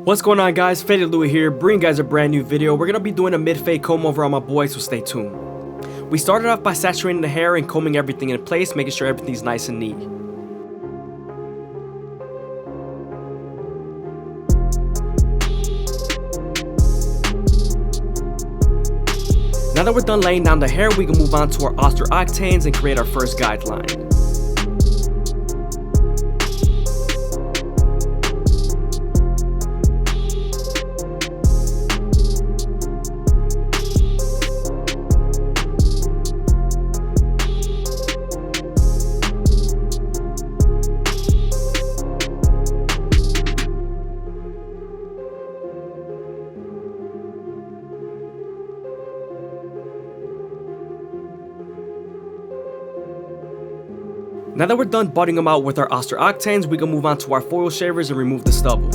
What's going on, guys? FadeitLuie here, bringing you guys a brand new video. We're gonna be doing a mid-fade comb over on my boy, so stay tuned. We started off by saturating the hair and combing everything in place, making sure everything's nice and neat. Now that we're done laying down the hair, we can move on to our auster octanes and create our first guideline. Now that we're done budding them out with our auster octanes, we can move on to our foil shavers and remove the stubble.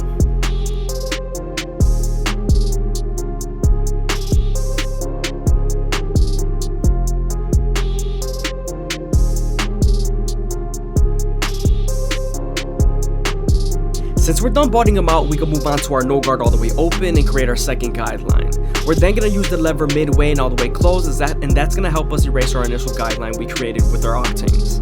Since we're done budding them out, we can move on to our no guard all the way open and create our second guideline. We're then going to use the lever midway and all the way closed, and that's going to help us erase our initial guideline we created with our octanes.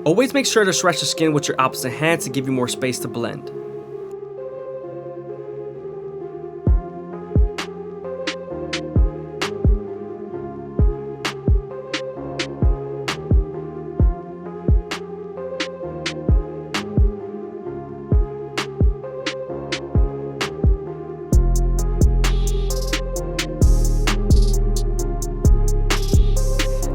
Always make sure to stretch the skin with your opposite hand to give you more space to blend.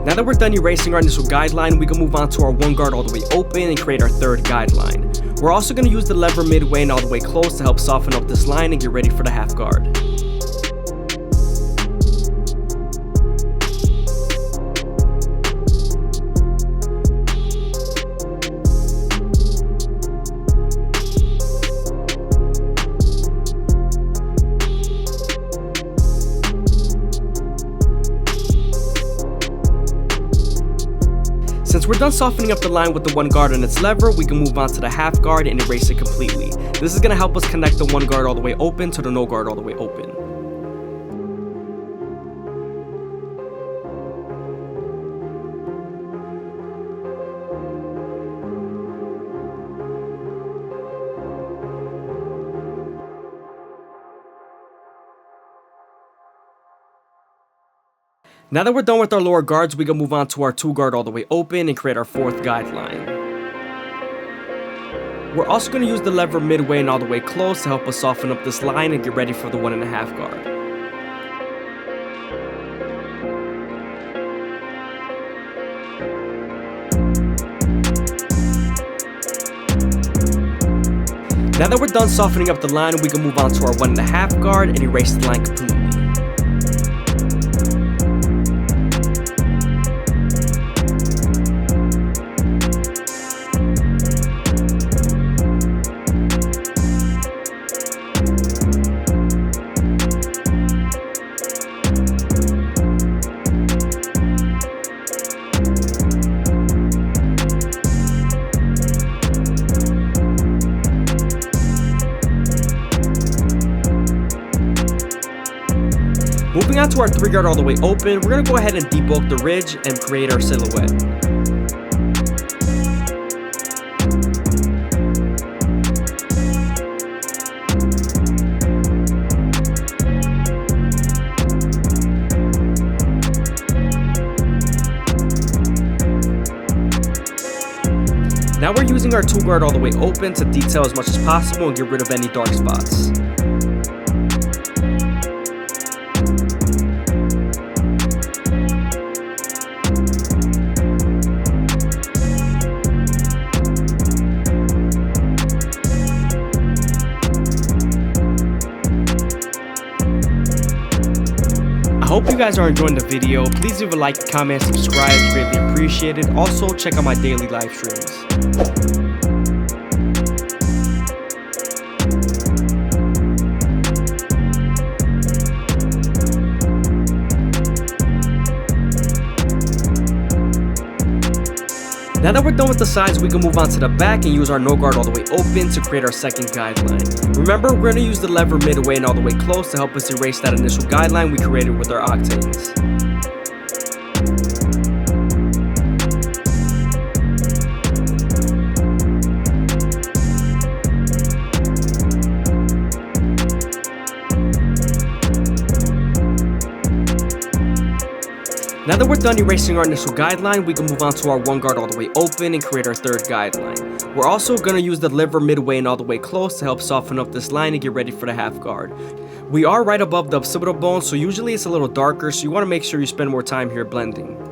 Now that we're done erasing our initial guideline, we can move on to our one guard all the way open and create our third guideline. We're also going to use the lever midway and all the way close to help soften up this line and get ready for the half guard. Since we're done softening up the line with the one guard and its lever, we can move on to the half guard and erase it completely. This is going to help us connect the one guard all the way open to the no guard all the way open. Now that we're done with our lower guards, we can move on to our two guard all the way open and create our fourth guideline. We're also going to use the lever midway and all the way close to help us soften up this line and get ready for the 1.5 guard. Now that we're done softening up the line, we can move on to our 1.5 guard and erase the line completely. Moving on to our 3 guard all the way open, we're going to go ahead and debulk the ridge and create our silhouette. Now we're using our 2 guard all the way open to detail as much as possible and get rid of any dark spots. hope you guys are enjoying the video. Please leave a like, comment, subscribe. It's greatly appreciated. Also, check out my daily live streams. Now that we're done with the sides, we can move on to the back and use our no guard all the way open to create our second guideline. Remember, we're going to use the lever midway and all the way close to help us erase that initial guideline we created with our octanes. Now that we're done erasing our initial guideline, we can move on to our one guard all the way open and create our third guideline. We're also going to use the lever midway and all the way close to help soften up this line and get ready for the half guard. We are right above the occipital bone, so usually it's a little darker, so you want to make sure you spend more time here blending.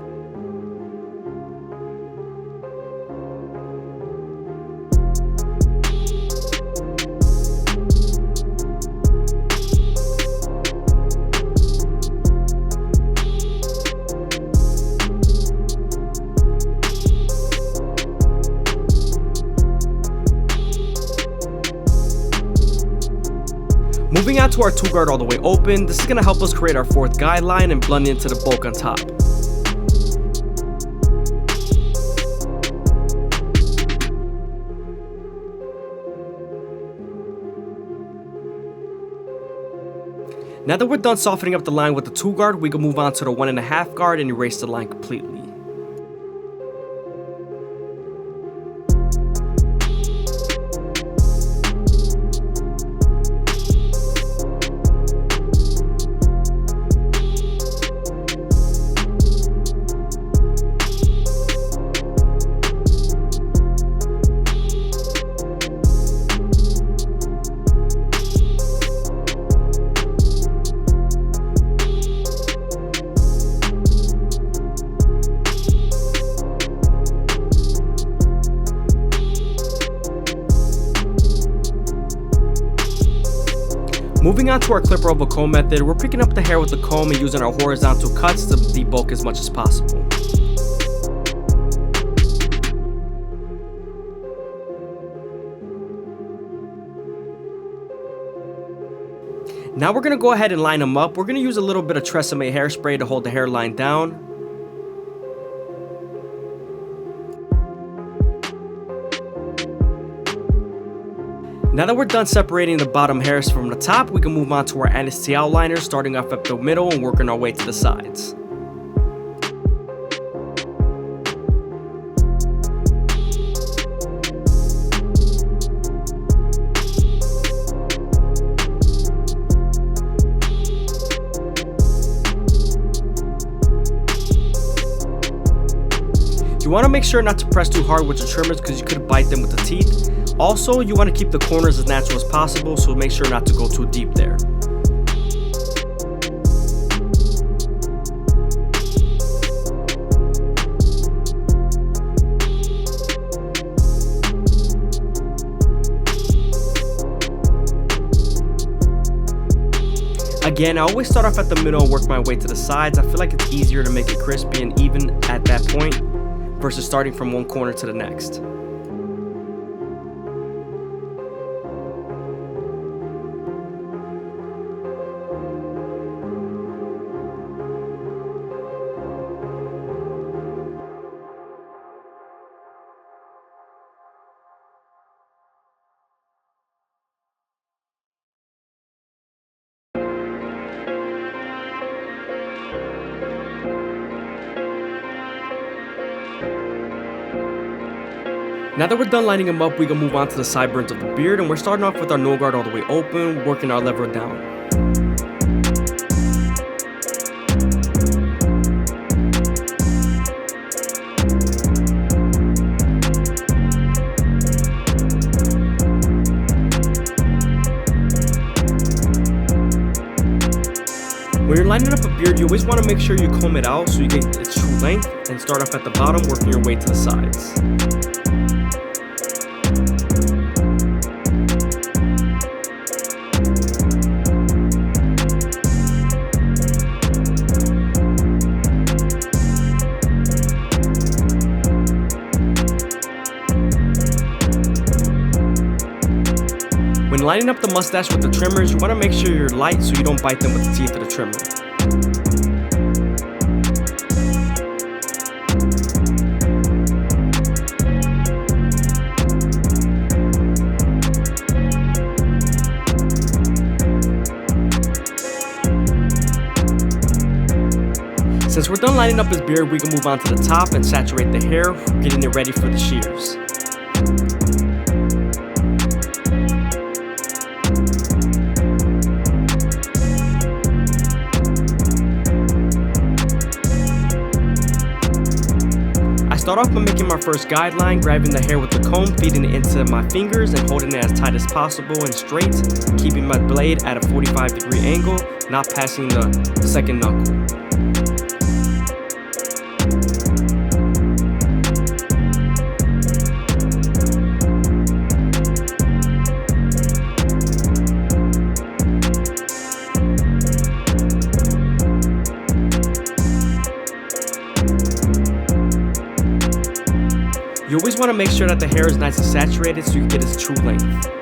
Moving on to our two guard all the way open, this is going to help us create our fourth guideline and blend into the bulk on top. Now that we're done softening up the line with the two guard, we can move on to the 1.5 guard and erase the line completely. Moving on to our clipper over comb method, we're picking up the hair with the comb and using our horizontal cuts to debulk as much as possible. Now we're going to go ahead and line them up. We're going to use a little bit of Tresemme hairspray to hold the hairline down. Now that we're done separating the bottom hairs from the top, we can move on to our anti outliner, starting off at the middle and working our way to the sides. You want to make sure not to press too hard with your trimmers because you could bite them with the teeth. Also, you want to keep the corners as natural as possible, so make sure not to go too deep there. Again, I always start off at the middle and work my way to the sides. I feel like it's easier to make it crispy and even at that point versus starting from one corner to the next. Now that we're done lining them up, we can move on to the sideburns of the beard, and we're starting off with our no guard all the way open, working our lever down. When you're lining up a beard, you always want to make sure you comb it out so you get its true length, and start off at the bottom, working your way to the sides. lining up the mustache with the trimmers, you want to make sure you're light so you don't bite them with the teeth of the trimmer. Since we're done lining up his beard, we can move on to the top and saturate the hair, getting it ready for the shears. I start off by making my first guideline, grabbing the hair with the comb, feeding it into my fingers and holding it as tight as possible and straight, keeping my blade at a 45-degree angle, not passing the second knuckle. You always want to make sure that the hair is nice and saturated so you get its true length.